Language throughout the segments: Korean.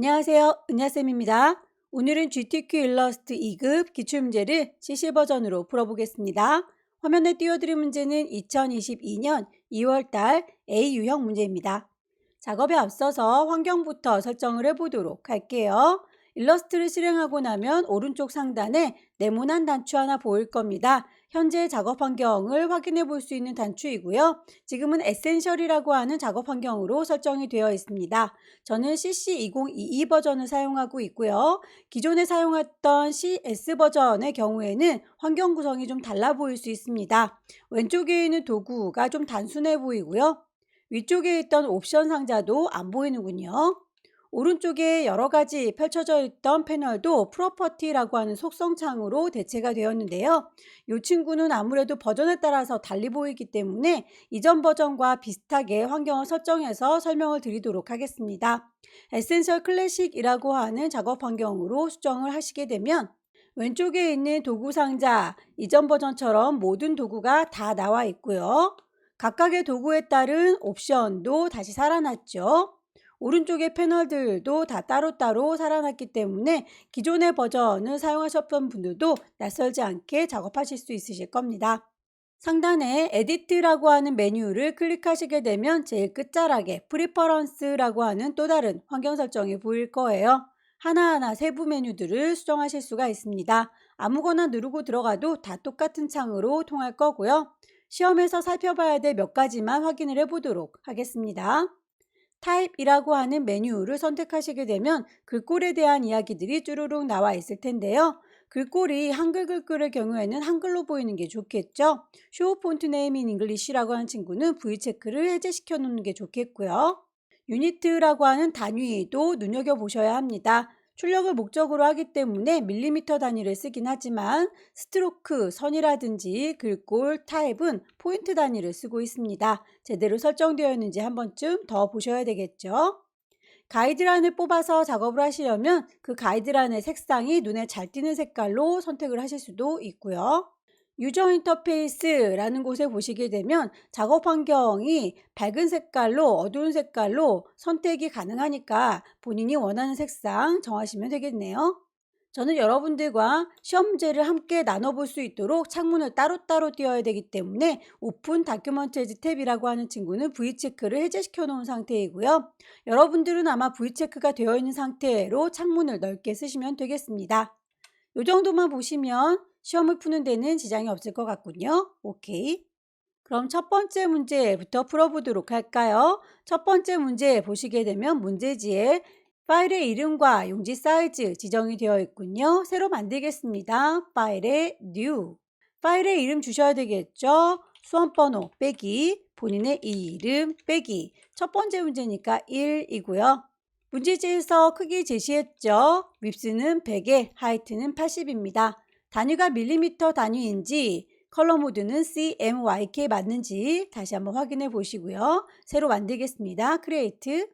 안녕하세요. 은하쌤입니다. 오늘은 GTQ 일러스트 2급 기출문제를 CC 버전으로 풀어보겠습니다. 화면에 띄워드린 문제는 2022년 2월달 A 유형 문제입니다. 작업에 앞서서 환경부터 설정을 해보도록 할게요. 일러스트를 실행하고 나면 오른쪽 상단에 네모난 단추 하나 보일 겁니다. 현재 작업 환경을 확인해 볼 수 있는 단추이고요. 지금은 에센셜이라고 하는 작업 환경으로 설정이 되어 있습니다. 저는 CC2022 버전을 사용하고 있고요. 기존에 사용했던 CS 버전의 경우에는 환경 구성이 좀 달라 보일 수 있습니다. 왼쪽에 있는 도구가 좀 단순해 보이고요. 위쪽에 있던 옵션 상자도 안 보이는군요. 오른쪽에 여러 가지 펼쳐져 있던 패널도 프로퍼티라고 하는 속성 창으로 대체가 되었는데요. 이 친구는 아무래도 버전에 따라서 달리 보이기 때문에 이전 버전과 비슷하게 환경을 설정해서 설명을 드리도록 하겠습니다. 에센셜 클래식이라고 하는 작업 환경으로 수정을 하시게 되면 왼쪽에 있는 도구 상자, 이전 버전처럼 모든 도구가 다 나와 있고요. 각각의 도구에 따른 옵션도 다시 살아났죠. 오른쪽의 패널들도 다 따로따로 살아났기 때문에 기존의 버전을 사용하셨던 분들도 낯설지 않게 작업하실 수 있으실 겁니다. 상단에 에디트라고 하는 메뉴를 클릭하시게 되면 제일 끝자락에 프리퍼런스라고 하는 또 다른 환경 설정이 보일 거예요. 하나하나 세부 메뉴들을 수정하실 수가 있습니다. 아무거나 누르고 들어가도 다 똑같은 창으로 통할 거고요. 시험에서 살펴봐야 될 몇 가지만 확인을 해보도록 하겠습니다. 타입이라고 하는 메뉴를 선택하시게 되면 글꼴에 대한 이야기들이 쭈루룩 나와 있을 텐데요. 글꼴이 한글 글꼴의 경우에는 한글로 보이는 게 좋겠죠. 쇼 폰트 네임 인 잉글리시라고 하는 친구는 V체크를 해제시켜 놓는 게 좋겠고요. 유니트라고 하는 단위도 눈여겨보셔야 합니다. 출력을 목적으로 하기 때문에 밀리미터 단위를 쓰긴 하지만 스트로크, 선이라든지 글꼴, 타입은 포인트 단위를 쓰고 있습니다. 제대로 설정되어 있는지 한 번쯤 더 보셔야 되겠죠. 가이드란을 뽑아서 작업을 하시려면 그 가이드란의 색상이 눈에 잘 띄는 색깔로 선택을 하실 수도 있고요. 유저 인터페이스라는 곳에 보시게 되면 작업 환경이 밝은 색깔로 어두운 색깔로 선택이 가능하니까 본인이 원하는 색상 정하시면 되겠네요. 저는 여러분들과 시험 문제를 함께 나눠볼 수 있도록 창문을 따로따로 띄워야 되기 때문에 오픈 다큐먼트에즈 탭이라고 하는 친구는 V체크를 해제시켜 놓은 상태이고요. 여러분들은 아마 V체크가 되어 있는 상태로 창문을 넓게 쓰시면 되겠습니다. 이 정도만 보시면 시험을 푸는 데는 지장이 없을 것 같군요. 오케이. 그럼 첫 번째 문제부터 풀어보도록 할까요? 첫 번째 문제 보시게 되면 문제지에 파일의 이름과 용지 사이즈 지정이 되어 있군요. 새로 만들겠습니다. 파일에 new. 파일의 이름 주셔야 되겠죠? 수험번호 빼기 본인의 이름 빼기. 첫 번째 문제니까 1이고요. 문제지에서 크기 제시했죠? 윗수는 100에 하이트는 80입니다. 단위가 밀리미터 단위인지 컬러 모드는 CMYK 맞는지 다시 한번 확인해 보시고요. 새로 만들겠습니다. 크리에이트.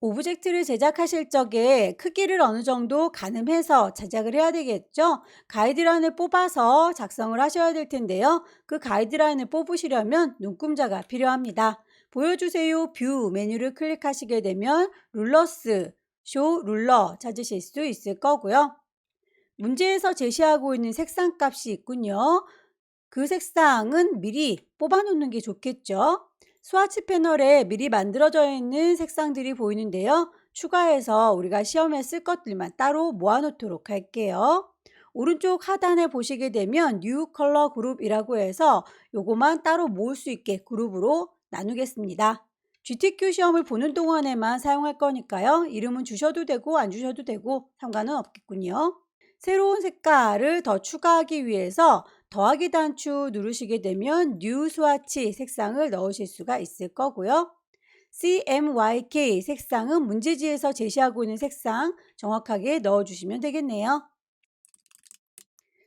오브젝트를 제작하실 적에 크기를 어느 정도 가늠해서 제작을 해야 되겠죠? 가이드라인을 뽑아서 작성을 하셔야 될 텐데요. 그 가이드라인을 뽑으시려면 눈금자가 필요합니다. 보여주세요 뷰 메뉴를 클릭하시게 되면 룰러스, 쇼 룰러 찾으실 수 있을 거고요. 문제에서 제시하고 있는 색상 값이 있군요. 그 색상은 미리 뽑아놓는 게 좋겠죠. 스와치 패널에 미리 만들어져 있는 색상들이 보이는데요. 추가해서 우리가 시험에 쓸 것들만 따로 모아놓도록 할게요. 오른쪽 하단에 보시게 되면 New Color Group이라고 해서 요거만 따로 모을 수 있게 그룹으로 나누겠습니다. GTQ 시험을 보는 동안에만 사용할 거니까요. 이름은 주셔도 되고 안 주셔도 되고 상관은 없겠군요. 새로운 색깔을 더 추가하기 위해서 더하기 단추 누르시게 되면 뉴 스와치 색상을 넣으실 수가 있을 거고요. CMYK 색상은 문제지에서 제시하고 있는 색상 정확하게 넣어주시면 되겠네요.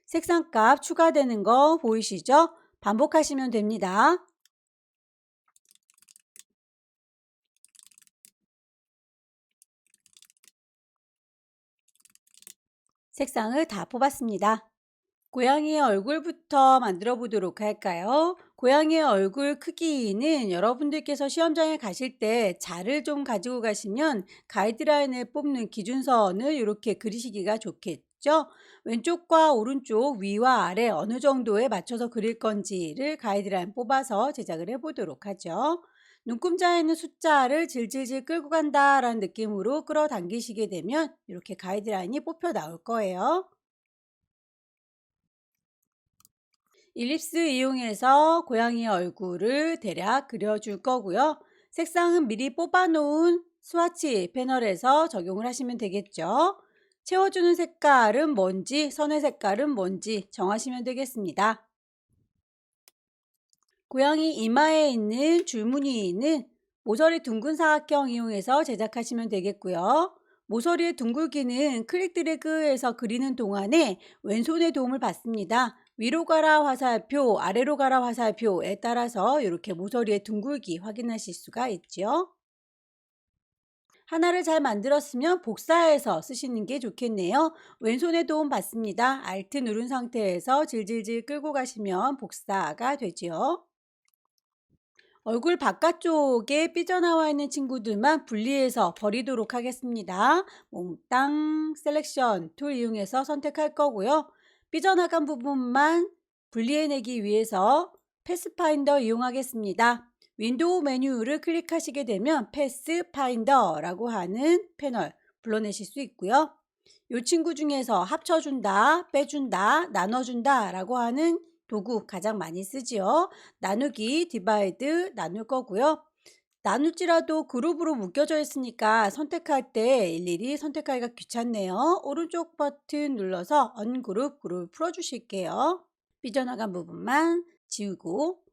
색상값 추가되는 거 보이시죠? 반복하시면 됩니다. 색상을 다 뽑았습니다. 고양이의 얼굴부터 만들어 보도록 할까요? 고양이의 얼굴 크기는 여러분들께서 시험장에 가실 때 자를 좀 가지고 가시면 가이드라인을 뽑는 기준선을 이렇게 그리시기가 좋겠죠. 왼쪽과 오른쪽 위와 아래 어느 정도에 맞춰서 그릴 건지를 가이드라인 뽑아서 제작을 해보도록 하죠. 눈금자에는 숫자를 질질질 끌고 간다라는 느낌으로 끌어당기시게 되면 이렇게 가이드라인이 뽑혀 나올 거예요. 일립스 이용해서 고양이의 얼굴을 대략 그려줄 거고요. 색상은 미리 뽑아놓은 스와치 패널에서 적용을 하시면 되겠죠. 채워주는 색깔은 뭔지, 선의 색깔은 뭔지 정하시면 되겠습니다. 고양이 이마에 있는 줄무늬는 모서리 둥근 사각형 이용해서 제작하시면 되겠고요. 모서리의 둥글기는 클릭 드래그에서 그리는 동안에 왼손의 도움을 받습니다. 위로 가라 화살표, 아래로 가라 화살표에 따라서 이렇게 모서리의 둥글기 확인하실 수가 있죠. 하나를 잘 만들었으면 복사해서 쓰시는 게 좋겠네요. 왼손의 도움 받습니다. Alt 누른 상태에서 질질질 끌고 가시면 복사가 되죠. 얼굴 바깥쪽에 삐져나와 있는 친구들만 분리해서 버리도록 하겠습니다. 몽땅 셀렉션 툴 이용해서 선택할 거고요. 삐져나간 부분만 분리해내기 위해서 패스파인더 이용하겠습니다. 윈도우 메뉴를 클릭하시게 되면 패스파인더라고 하는 패널 불러내실 수 있고요. 이 친구 중에서 합쳐준다, 빼준다, 나눠준다 라고 하는 도구 가장 많이 쓰지요. 나누기, 디바이드 나눌 거고요. 나눌지라도 그룹으로 묶여져 있으니까 선택할 때 일일이 선택하기가 귀찮네요. 오른쪽 버튼 눌러서 언그룹, 그룹 풀어주실게요. 삐져나간 부분만 지우고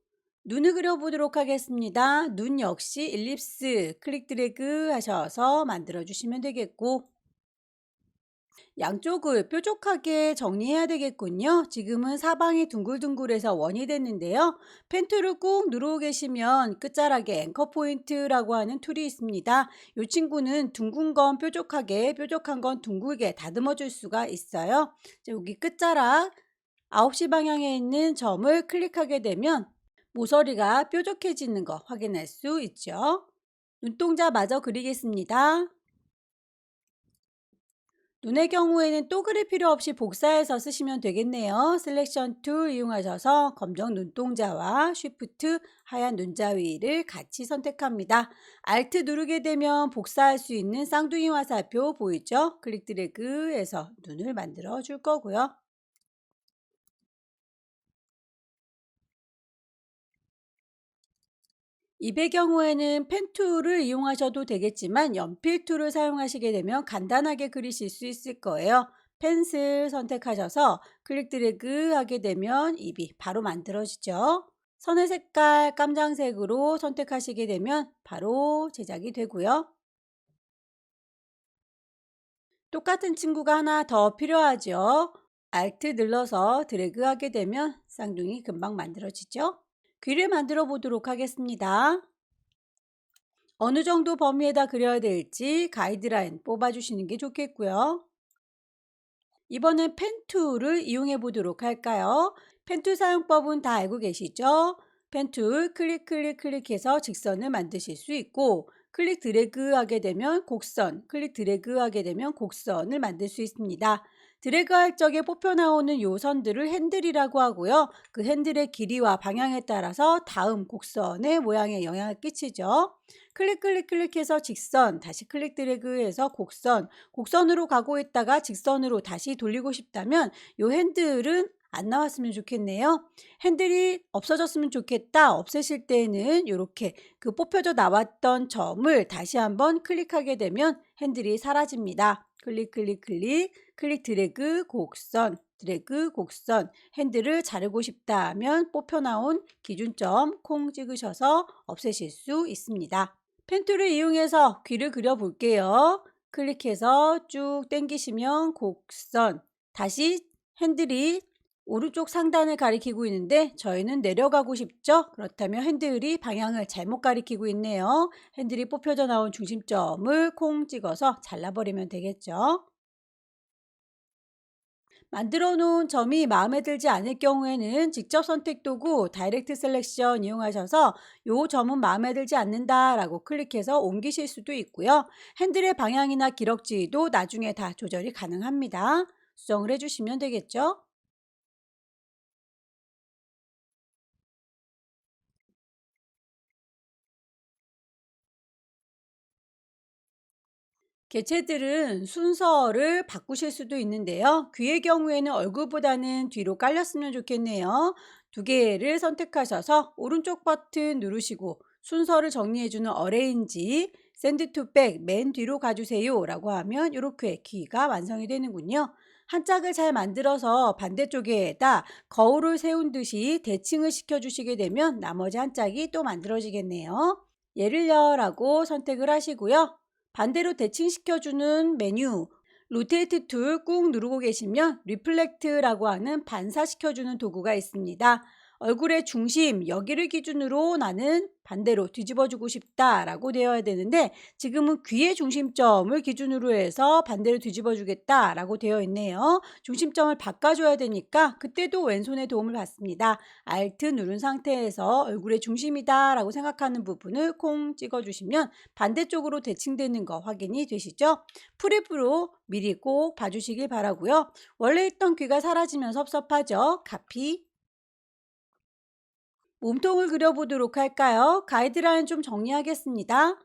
눈을 그려보도록 하겠습니다. 눈 역시 일립스 클릭 드래그 하셔서 만들어 주시면 되겠고 양쪽을 뾰족하게 정리해야 되겠군요. 지금은 사방이 둥글둥글해서 원이 됐는데요. 펜 툴을 꾹 누르고 계시면 끝자락에 앵커 포인트라고 하는 툴이 있습니다. 이 친구는 둥근 건 뾰족하게, 뾰족한 건 둥글게 다듬어 줄 수가 있어요. 여기 끝자락 9시 방향에 있는 점을 클릭하게 되면 모서리가 뾰족해지는 거 확인할 수 있죠. 눈동자 마저 그리겠습니다. 눈의 경우에는 또 그릴 필요 없이 복사해서 쓰시면 되겠네요. 셀렉션 툴 이용하셔서 검정 눈동자와 쉬프트 하얀 눈자위를 같이 선택합니다. Alt 누르게 되면 복사할 수 있는 쌍둥이 화살표 보이죠? 클릭 드래그해서 눈을 만들어 줄 거고요. 입의 경우에는 펜 툴을 이용하셔도 되겠지만 연필 툴을 사용하시게 되면 간단하게 그리실 수 있을 거예요. 펜슬 선택하셔서 클릭 드래그 하게 되면 입이 바로 만들어지죠. 선의 색깔 깜장색으로 선택하시게 되면 바로 제작이 되고요. 똑같은 친구가 하나 더 필요하죠. Alt 눌러서 드래그 하게 되면 쌍둥이 금방 만들어지죠. 귀를 만들어 보도록 하겠습니다. 어느 정도 범위에다 그려야 될지 가이드라인 뽑아주시는 게 좋겠고요. 이번엔 펜툴을 이용해 보도록 할까요? 펜툴 사용법은 다 알고 계시죠? 펜툴 클릭해서 직선을 만드실 수 있고 클릭 드래그 하게 되면 곡선, 클릭 드래그 하게 되면 곡선을 만들 수 있습니다. 드래그 할 적에 뽑혀 나오는 요 선들을 핸들이라고 하고요. 그 핸들의 길이와 방향에 따라서 다음 곡선의 모양에 영향을 끼치죠. 클릭해서 직선, 다시 클릭 드래그해서 곡선, 곡선으로 가고 있다가 직선으로 다시 돌리고 싶다면 요 핸들은 안 나왔으면 좋겠네요. 핸들이 없어졌으면 좋겠다. 없애실 때는 이렇게 그 뽑혀져 나왔던 점을 다시 한번 클릭하게 되면 핸들이 사라집니다. 클릭 드래그 곡선 핸들을 자르고 싶다 하면 뽑혀 나온 기준점 콩 찍으셔서 없애실 수 있습니다. 펜툴을 이용해서 귀를 그려 볼게요. 클릭해서 쭉 당기시면 곡선, 다시 핸들이 오른쪽 상단을 가리키고 있는데 저희는 내려가고 싶죠? 그렇다면 핸들이 방향을 잘못 가리키고 있네요. 핸들이 뽑혀져 나온 중심점을 콩 찍어서 잘라버리면 되겠죠. 만들어 놓은 점이 마음에 들지 않을 경우에는 직접 선택 도구 다이렉트 셀렉션 이용하셔서 요 점은 마음에 들지 않는다라고 클릭해서 옮기실 수도 있고요. 핸들의 방향이나 기럭지도 나중에 다 조절이 가능합니다. 수정을 해주시면 되겠죠. 개체들은 순서를 바꾸실 수도 있는데요. 귀의 경우에는 얼굴보다는 뒤로 깔렸으면 좋겠네요. 두 개를 선택하셔서 오른쪽 버튼 누르시고 순서를 정리해주는 어레인지, 샌드 투 백, 맨 뒤로 가주세요 라고 하면 이렇게 귀가 완성이 되는군요. 한 짝을 잘 만들어서 반대쪽에다 거울을 세운 듯이 대칭을 시켜주시게 되면 나머지 한 짝이 또 만들어지겠네요. 예를요 라고 선택을 하시고요. 반대로 대칭시켜주는 메뉴 로테이트 툴 꾹 누르고 계시면 리플렉트라고 하는 반사시켜주는 도구가 있습니다. 얼굴의 중심 여기를 기준으로 나는 반대로 뒤집어주고 싶다라고 되어야 되는데 지금은 귀의 중심점을 기준으로 해서 반대로 뒤집어주겠다라고 되어 있네요. 중심점을 바꿔줘야 되니까 그때도 왼손의 도움을 받습니다. Alt 누른 상태에서 얼굴의 중심이다라고 생각하는 부분을 콩 찍어주시면 반대쪽으로 대칭되는 거 확인이 되시죠? 프리뷰로 미리 꼭 봐주시길 바라고요. 원래 있던 귀가 사라지면 섭섭하죠. 카피. 몸통을 그려보도록 할까요? 가이드라인 좀 정리하겠습니다.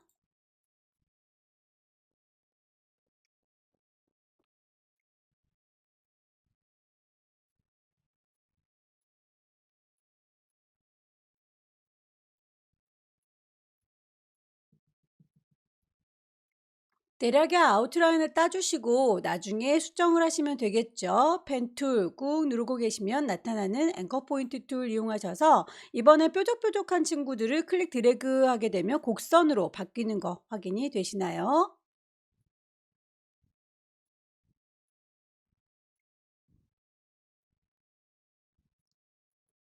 대략의 아웃라인을 따주시고 나중에 수정을 하시면 되겠죠. 펜 툴 꾹 누르고 계시면 나타나는 앵커 포인트 툴 이용하셔서 이번에 뾰족뾰족한 친구들을 클릭 드래그 하게 되면 곡선으로 바뀌는 거 확인이 되시나요?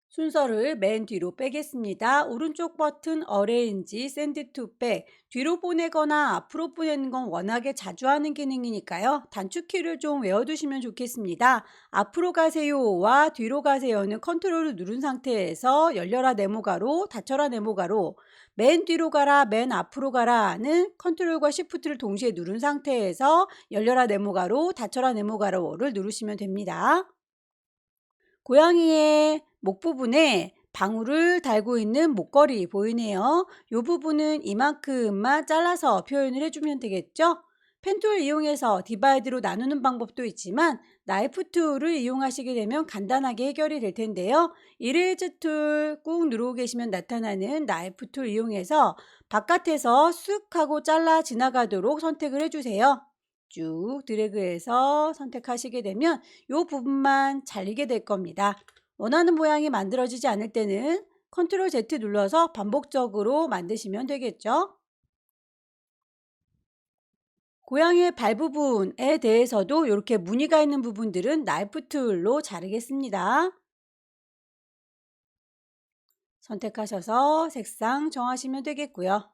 순서를 맨 뒤로 빼겠습니다. 오른쪽 버튼 어레인지 샌드 투 백 뒤로 보내거나 앞으로 보내는 건 워낙에 자주 하는 기능이니까요. 단축키를 좀 외워두시면 좋겠습니다. 앞으로 가세요와 뒤로 가세요는 컨트롤을 누른 상태에서 열려라 네모가로 닫혀라 네모가로 맨 뒤로 가라 맨 앞으로 가라는 컨트롤과 시프트를 동시에 누른 상태에서 열려라 네모가로 닫혀라 네모가로를 누르시면 됩니다. 고양이의 목 부분에 방울을 달고 있는 목걸이 보이네요. 이 부분은 이만큼만 잘라서 표현을 해주면 되겠죠? 펜툴 이용해서 디바이드로 나누는 방법도 있지만 나이프 툴을 이용하시게 되면 간단하게 해결이 될 텐데요. 이레이즈 툴 꾹 누르고 계시면 나타나는 나이프 툴 이용해서 바깥에서 쓱 하고 잘라 지나가도록 선택을 해주세요. 쭉 드래그해서 선택하시게 되면 이 부분만 잘리게 될 겁니다. 원하는 모양이 만들어지지 않을 때는 컨트롤 Z 눌러서 반복적으로 만드시면 되겠죠. 고양이의 발 부분에 대해서도 이렇게 무늬가 있는 부분들은 나이프 툴로 자르겠습니다. 선택하셔서 색상 정하시면 되겠고요.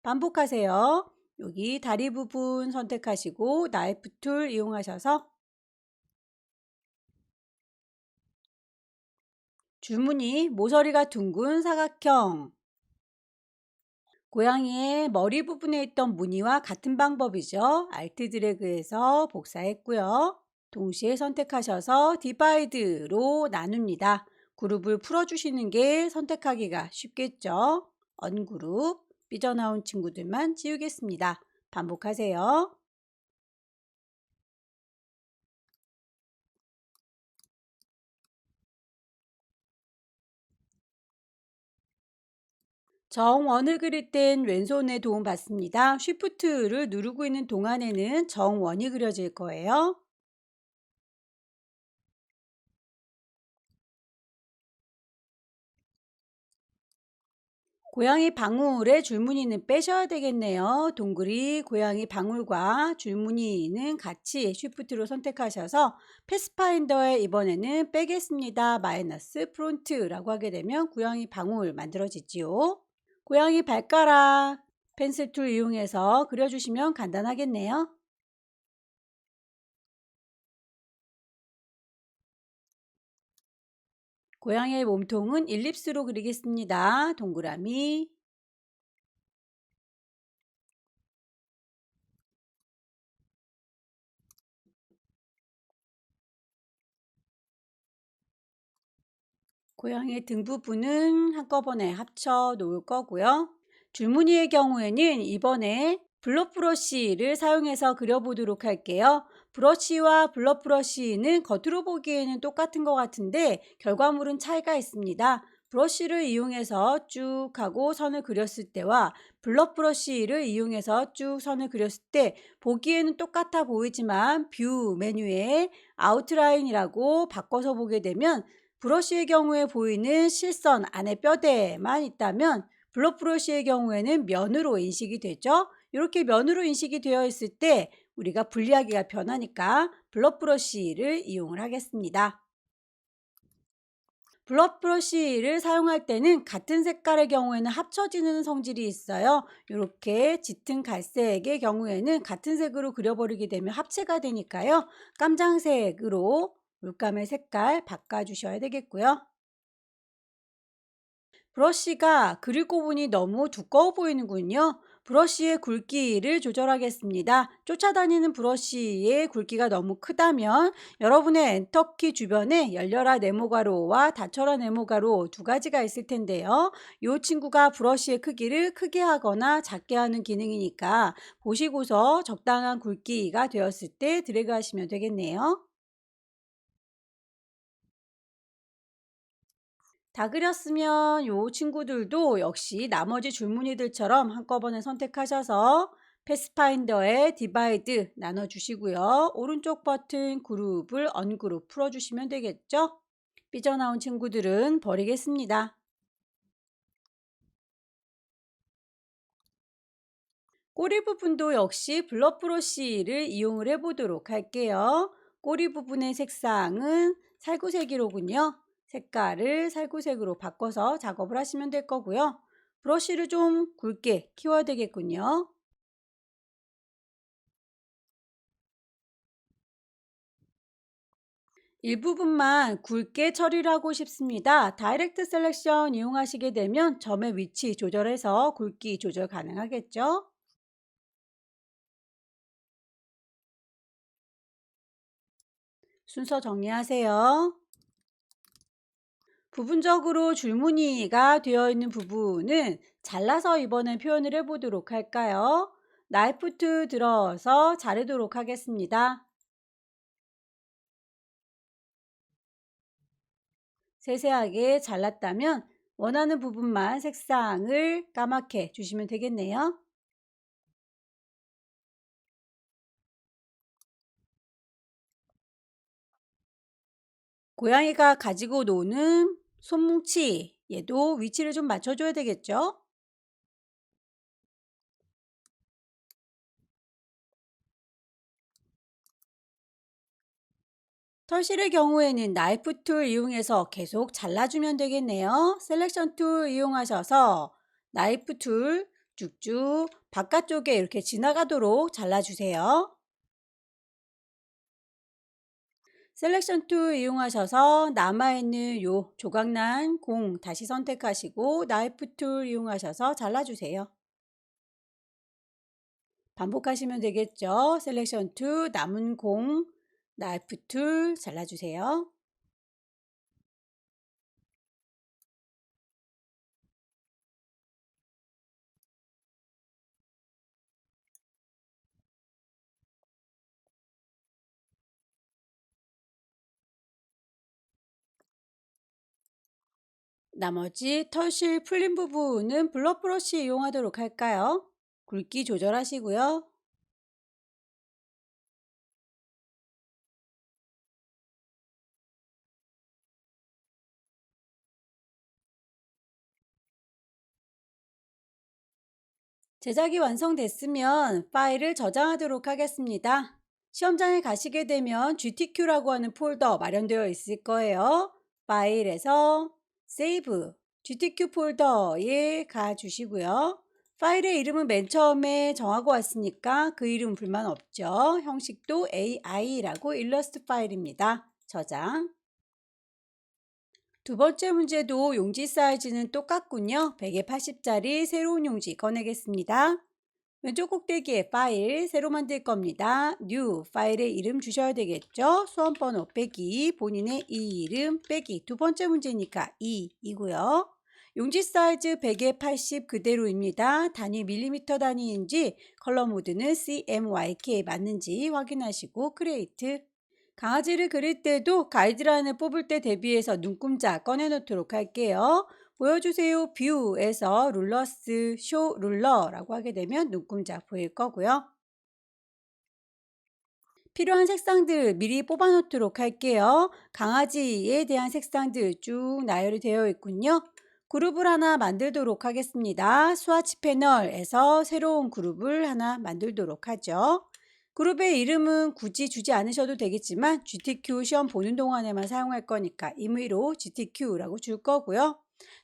반복하세요. 여기 다리 부분 선택하시고 나이프 툴 이용하셔서 줄무늬 모서리가 둥근 사각형 고양이의 머리 부분에 있던 무늬와 같은 방법이죠. 알트 드래그해서 복사했고요. 동시에 선택하셔서 디바이드로 나눕니다. 그룹을 풀어주시는 게 선택하기가 쉽겠죠. 언그룹, 삐져나온 친구들만 지우겠습니다. 반복하세요. 정원을 그릴 땐 왼손에 도움 받습니다. 쉬프트를 누르고 있는 동안에는 정원이 그려질 거예요. 고양이 방울의 줄무늬는 빼셔야 되겠네요. 동그리 고양이 방울과 줄무늬는 같이 쉬프트로 선택하셔서 패스파인더에 이번에는 빼겠습니다. 마이너스 프론트라고 하게 되면 고양이 방울 만들어지지요. 고양이 발가락 펜슬 툴 이용해서 그려주시면 간단하겠네요. 고양이의 몸통은 일립스로 그리겠습니다. 동그라미. 고양이의 등 부분은 한꺼번에 합쳐 놓을 거고요. 줄무늬의 경우에는 이번에 블러 브러쉬를 사용해서 그려보도록 할게요. 브러쉬와 블러 브러쉬는 겉으로 보기에는 똑같은 것 같은데 결과물은 차이가 있습니다. 브러쉬를 이용해서 쭉 하고 선을 그렸을 때와 블러 브러쉬를 이용해서 쭉 선을 그렸을 때 보기에는 똑같아 보이지만 뷰 메뉴에 아웃라인이라고 바꿔서 보게 되면 브러쉬의 경우에 보이는 실선 안에 뼈대만 있다면 블러 브러쉬의 경우에는 면으로 인식이 되죠. 이렇게 면으로 인식이 되어 있을 때 우리가 분리하기가 편하니까 블러 브러쉬를 이용을 하겠습니다. 블러 브러쉬를 사용할 때는 같은 색깔의 경우에는 합쳐지는 성질이 있어요. 이렇게 짙은 갈색의 경우에는 같은 색으로 그려버리게 되면 합체가 되니까요. 깜장색으로 물감의 색깔 바꿔주셔야 되겠고요. 브러쉬가 그리고 보니 너무 두꺼워 보이는군요. 브러쉬의 굵기를 조절하겠습니다. 쫓아다니는 브러쉬의 굵기가 너무 크다면 여러분의 엔터키 주변에 열려라 네모가로와 닫혀라 네모가로 두 가지가 있을 텐데요. 이 친구가 브러쉬의 크기를 크게 하거나 작게 하는 기능이니까 보시고서 적당한 굵기가 되었을 때 드래그 하시면 되겠네요. 다 그렸으면 요 친구들도 역시 나머지 줄무늬들처럼 한꺼번에 선택하셔서 패스파인더에 디바이드 나눠주시고요. 오른쪽 버튼 그룹을 언그룹 풀어주시면 되겠죠? 삐져나온 친구들은 버리겠습니다. 꼬리 부분도 역시 블러 브러쉬를 이용을 해보도록 할게요. 꼬리 부분의 색상은 살구색이로군요. 색깔을 살구색으로 바꿔서 작업을 하시면 될 거고요. 브러쉬를 좀 굵게 키워야 되겠군요. 일부분만 굵게 처리를 하고 싶습니다. 다이렉트 셀렉션 이용하시게 되면 점의 위치 조절해서 굵기 조절 가능하겠죠? 순서 정리하세요. 부분적으로 줄무늬가 되어 있는 부분은 잘라서 이번에 표현을 해보도록 할까요? 나이프 툴 들어서 자르도록 하겠습니다. 세세하게 잘랐다면 원하는 부분만 색상을 까맣게 주시면 되겠네요. 고양이가 가지고 노는 손뭉치, 얘도 위치를 좀 맞춰줘야 되겠죠? 털실의 경우에는 나이프 툴 이용해서 계속 잘라주면 되겠네요. 셀렉션 툴 이용하셔서 나이프 툴 쭉쭉 바깥쪽에 이렇게 지나가도록 잘라주세요. 셀렉션 툴 이용하셔서 남아있는 요 조각난 공 다시 선택하시고 나이프 툴 이용하셔서 잘라주세요. 반복하시면 되겠죠. 셀렉션 툴 남은 공 나이프 툴 잘라주세요. 나머지 털실 풀린 부분은 블러 브러쉬 이용하도록 할까요? 굵기 조절하시고요. 제작이 완성됐으면 파일을 저장하도록 하겠습니다. 시험장에 가시게 되면 GTQ라고 하는 폴더 마련되어 있을 거예요. 파일에서 세이브 GTQ 폴더에 가주시고요. 파일의 이름은 맨 처음에 정하고 왔으니까 그 이름 불만 없죠. 형식도 AI라고 일러스트 파일입니다. 저장. 두 번째 문제도 용지 사이즈는 똑같군요. 180짜리 새로운 용지 꺼내겠습니다. 왼쪽 꼭대기에 파일 새로 만들 겁니다. New 파일에 이름 주셔야 되겠죠. 수험번호 빼기 본인의 이 이름 빼기 두 번째 문제니까 2이고요. 용지 사이즈 100에 80 그대로입니다. 단위 밀리미터 단위인지 컬러 모드는 CMYK 맞는지 확인하시고 크리에이트. 강아지를 그릴 때도 가이드라인을 뽑을 때 대비해서 눈금자 꺼내놓도록 할게요. 보여주세요 뷰에서 룰러스 쇼 룰러라고 하게 되면 눈금자 보일 거고요. 필요한 색상들 미리 뽑아 놓도록 할게요. 강아지에 대한 색상들 쭉 나열이 되어 있군요. 그룹을 하나 만들도록 하겠습니다. 스와치 패널에서 새로운 그룹을 하나 만들도록 하죠. 그룹의 이름은 굳이 주지 않으셔도 되겠지만 GTQ 시험 보는 동안에만 사용할 거니까 임의로 GTQ라고 줄 거고요.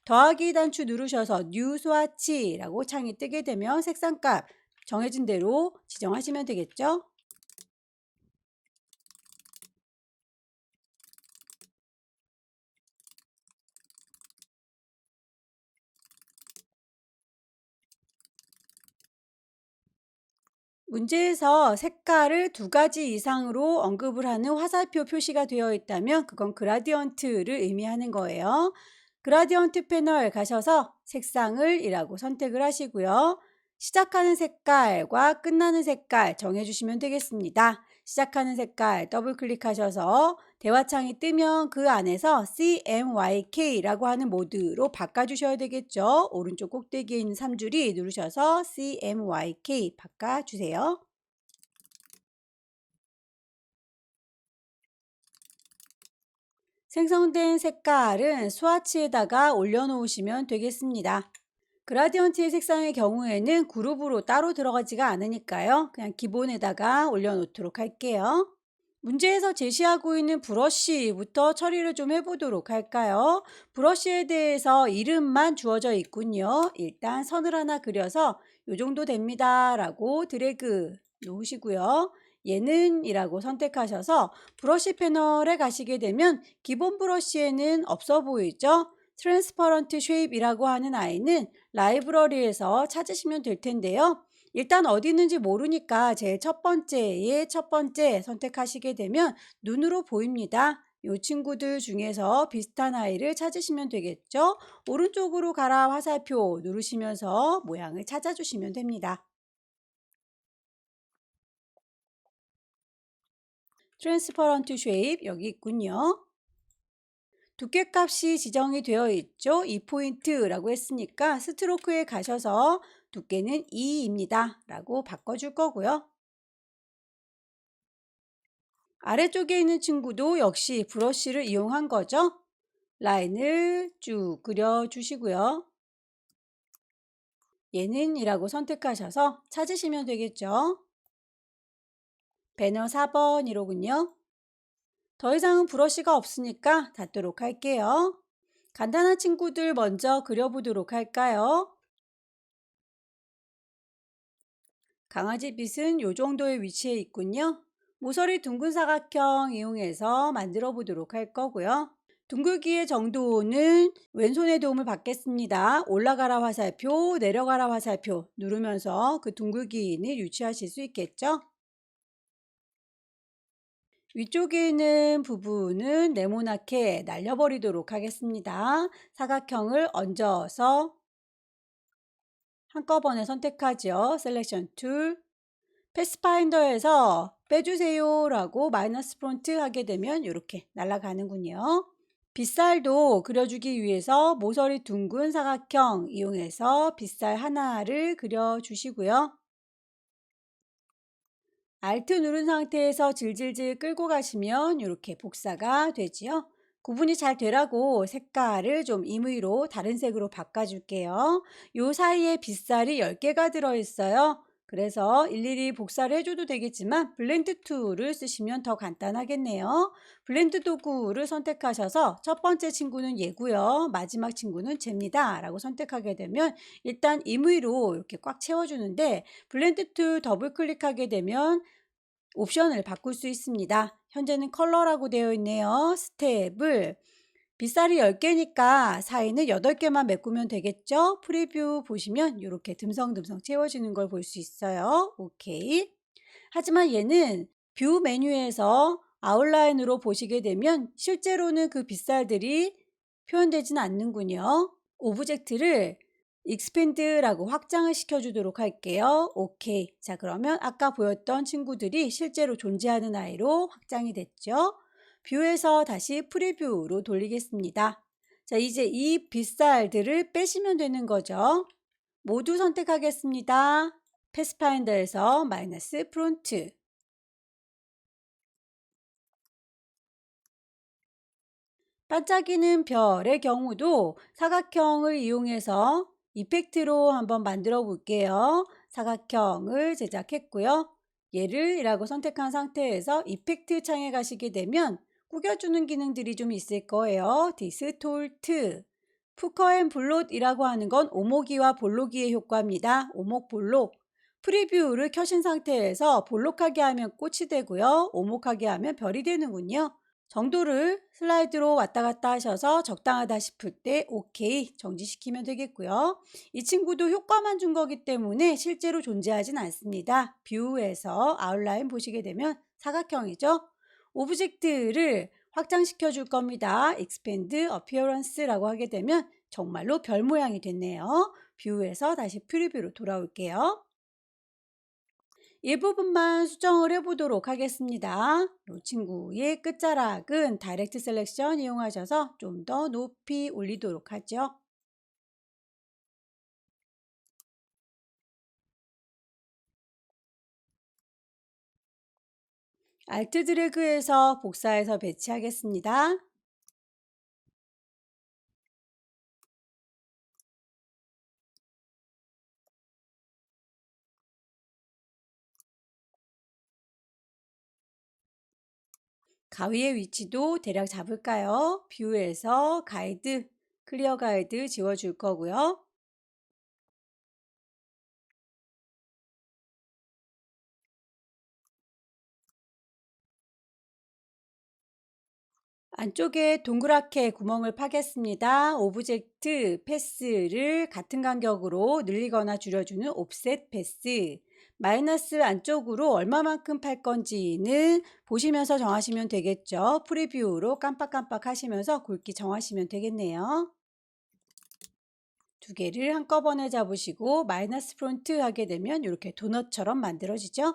더하기 단추 누르셔서 뉴 스와치라고 창이 뜨게 되면 색상값 정해진 대로 지정하시면 되겠죠. 문제에서 색깔을 두 가지 이상으로 언급을 하는 화살표 표시가 되어 있다면 그건 그라디언트를 의미하는 거예요. 그라디언트 패널 가셔서 색상을 이라고 선택을 하시고요. 시작하는 색깔과 끝나는 색깔 정해주시면 되겠습니다. 시작하는 색깔 더블 클릭하셔서 대화창이 뜨면 그 안에서 CMYK라고 하는 모드로 바꿔주셔야 되겠죠. 오른쪽 꼭대기에 있는 3줄이 누르셔서 CMYK 바꿔주세요. 생성된 색깔은 스와치에다가 올려놓으시면 되겠습니다. 그라디언트의 색상의 경우에는 그룹으로 따로 들어가지가 않으니까요. 그냥 기본에다가 올려놓도록 할게요. 문제에서 제시하고 있는 브러쉬부터 처리를 좀 해보도록 할까요? 브러쉬에 대해서 이름만 주어져 있군요. 일단 선을 하나 그려서 이 정도 됩니다 라고 드래그 놓으시고요. 얘는 이라고 선택하셔서 브러쉬 패널에 가시게 되면 기본 브러쉬에는 없어 보이죠? 트랜스퍼런트 쉐입이라고 하는 아이는 라이브러리에서 찾으시면 될 텐데요. 일단 어디 있는지 모르니까 제일 첫 번째에 첫 번째 선택하시게 되면 눈으로 보입니다. 이 친구들 중에서 비슷한 아이를 찾으시면 되겠죠. 오른쪽으로 가라 화살표 누르시면서 모양을 찾아주시면 됩니다. 트랜스퍼런트 쉐입 여기 있군요. 두께값이 지정이 되어 있죠. 2포인트라고 했으니까 스트로크에 가셔서 두께는 2입니다. 라고 바꿔줄 거고요. 아래쪽에 있는 친구도 역시 브러쉬를 이용한 거죠. 라인을 쭉 그려주시고요. 얘는 이라고 선택하셔서 찾으시면 되겠죠. 배너 4번이로군요. 더 이상은 브러쉬가 없으니까 닫도록 할게요. 간단한 친구들 먼저 그려보도록 할까요? 강아지 빛은 이 정도의 위치에 있군요. 모서리 둥근 사각형 이용해서 만들어 보도록 할 거고요. 둥글기의 정도는 왼손의 도움을 받겠습니다. 올라가라 화살표, 내려가라 화살표 누르면서 그 둥글기는 유지하실 수 있겠죠? 위쪽에 있는 부분은 네모나게 날려버리도록 하겠습니다. 사각형을 얹어서 한꺼번에 선택하죠. 셀렉션 툴. 패스파인더에서 빼주세요 라고 마이너스 프론트 하게 되면 이렇게 날아가는군요. 빗살도 그려주기 위해서 모서리 둥근 사각형 이용해서 빗살 하나를 그려주시고요. Alt 누른 상태에서 질질질 끌고 가시면 이렇게 복사가 되지요. 구분이 잘 되라고 색깔을 좀 임의로 다른 색으로 바꿔줄게요. 요 사이에 빗살이 10개가 들어있어요. 그래서 일일이 복사를 해줘도 되겠지만 블렌드 툴을 쓰시면 더 간단하겠네요. 블렌드 도구를 선택하셔서 첫 번째 친구는 얘고요. 마지막 친구는 쟤입니다. 라고 선택하게 되면 일단 임의로 이렇게 꽉 채워주는데 블렌드 툴 더블 클릭하게 되면 옵션을 바꿀 수 있습니다. 현재는 컬러라고 되어 있네요. 스텝을 빗살이 10개니까 사이는 8개만 메꾸면 되겠죠? 프리뷰 보시면 이렇게 듬성듬성 채워지는 걸 볼 수 있어요. 오케이. 하지만 얘는 뷰 메뉴에서 아웃라인으로 보시게 되면 실제로는 그 빗살들이 표현되지는 않는군요. 오브젝트를 익스펜드라고 확장을 시켜주도록 할게요. 오케이. 자, 그러면 아까 보였던 친구들이 실제로 존재하는 아이로 확장이 됐죠. 뷰에서 다시 프리뷰로 돌리겠습니다. 자, 이제 이 빗살들을 빼시면 되는 거죠. 모두 선택하겠습니다. 패스파인더에서 마이너스 프론트. 반짝이는 별의 경우도 사각형을 이용해서 이펙트로 한번 만들어 볼게요. 사각형을 제작했고요. 얘를 이라고 선택한 상태에서 이펙트 창에 가시게 되면 구겨주는 기능들이 좀 있을 거예요. 디스톨트, 푸커 앤 블롯이라고 하는 건 오목이와 볼록이의 효과입니다. 오목, 볼록. 프리뷰를 켜신 상태에서 볼록하게 하면 꽃이 되고요. 오목하게 하면 별이 되는군요. 정도를 슬라이드로 왔다 갔다 하셔서 적당하다 싶을 때 오케이 정지시키면 되겠고요. 이 친구도 효과만 준 거기 때문에 실제로 존재하진 않습니다. 뷰에서 아웃라인 보시게 되면 사각형이죠. 오브젝트를 확장시켜 줄 겁니다. expand appearance라고 하게 되면 정말로 별 모양이 됐네요. 뷰에서 다시 프리뷰로 돌아올게요. 이 부분만 수정을 해보도록 하겠습니다. 이 친구의 끝자락은 다이렉트 셀렉션 이용하셔서 좀 더 높이 올리도록 하죠. 알트 드래그해서 복사해서 배치하겠습니다. 가위의 위치도 대략 잡을까요? 뷰에서 가이드, 클리어 가이드 지워줄 거고요. 안쪽에 동그랗게 구멍을 파겠습니다. 오브젝트 패스를 같은 간격으로 늘리거나 줄여주는 옵셋 패스. 마이너스 안쪽으로 얼마만큼 팔 건지는 보시면서 정하시면 되겠죠. 프리뷰로 깜빡깜빡 하시면서 굵기 정하시면 되겠네요. 두 개를 한꺼번에 잡으시고 마이너스 프론트 하게 되면 이렇게 도넛처럼 만들어지죠.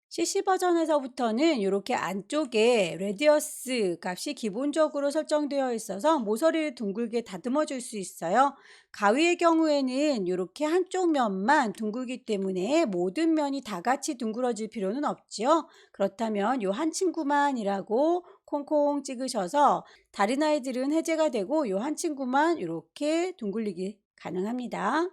CC 버전에서부터는 이렇게 안쪽에 레디어스 값이 기본적으로 설정되어 있어서 모서리를 둥글게 다듬어 줄 수 있어요. 가위의 경우에는 이렇게 한쪽 면만 둥글기 때문에 모든 면이 다 같이 둥그러질 필요는 없지요. 그렇다면 이 한 친구만이라고 콩콩 찍으셔서 다른 아이들은 해제가 되고 이 한 친구만 이렇게 둥글리기 가능합니다.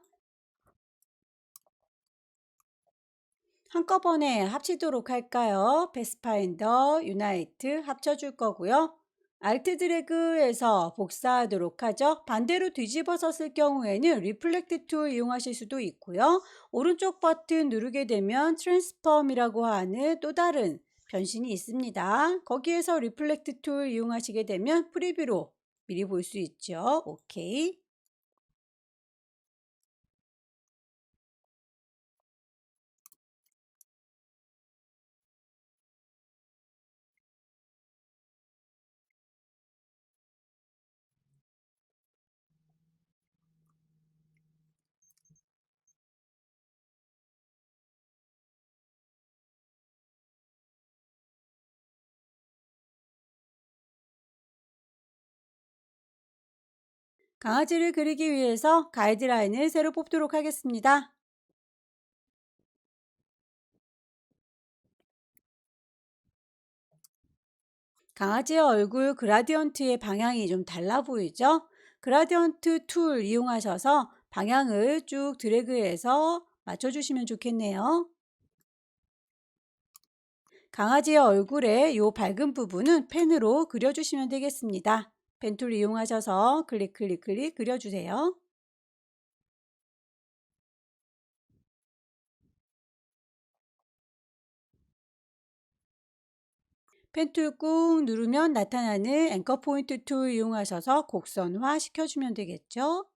한꺼번에 합치도록 할까요? 패스파인더, 유나이트 합쳐줄 거고요. 알트 드래그에서 복사하도록 하죠. 반대로 뒤집어서 쓸 경우에는 리플렉트 툴 이용하실 수도 있고요. 오른쪽 버튼 누르게 되면 트랜스폼이라고 하는 또 다른 변신이 있습니다. 거기에서 리플렉트 툴 이용하시게 되면 프리뷰로 미리 볼 수 있죠. 오케이. 강아지를 그리기 위해서 가이드라인을 새로 뽑도록 하겠습니다. 강아지의 얼굴 그라디언트의 방향이 좀 달라 보이죠? 그라디언트 툴 이용하셔서 방향을 쭉 드래그해서 맞춰주시면 좋겠네요. 강아지의 얼굴에 이 밝은 부분은 펜으로 그려주시면 되겠습니다. 펜툴 이용하셔서 클릭 클릭 클릭 그려주세요. 펜툴 꾹 누르면 나타나는 앵커 포인트 툴 이용하셔서 곡선화 시켜주면 되겠죠.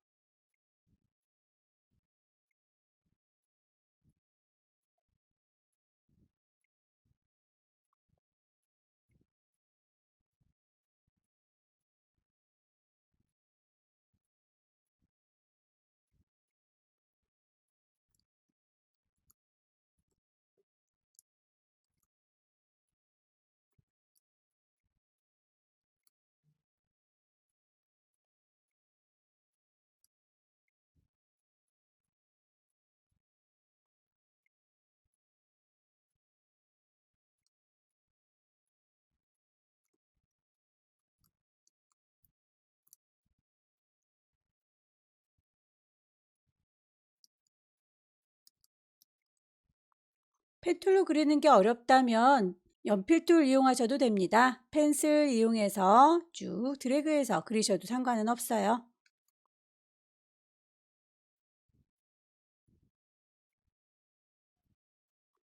펜툴로 그리는 게 어렵다면 연필 툴 이용하셔도 됩니다. 펜슬 이용해서 쭉 드래그해서 그리셔도 상관은 없어요.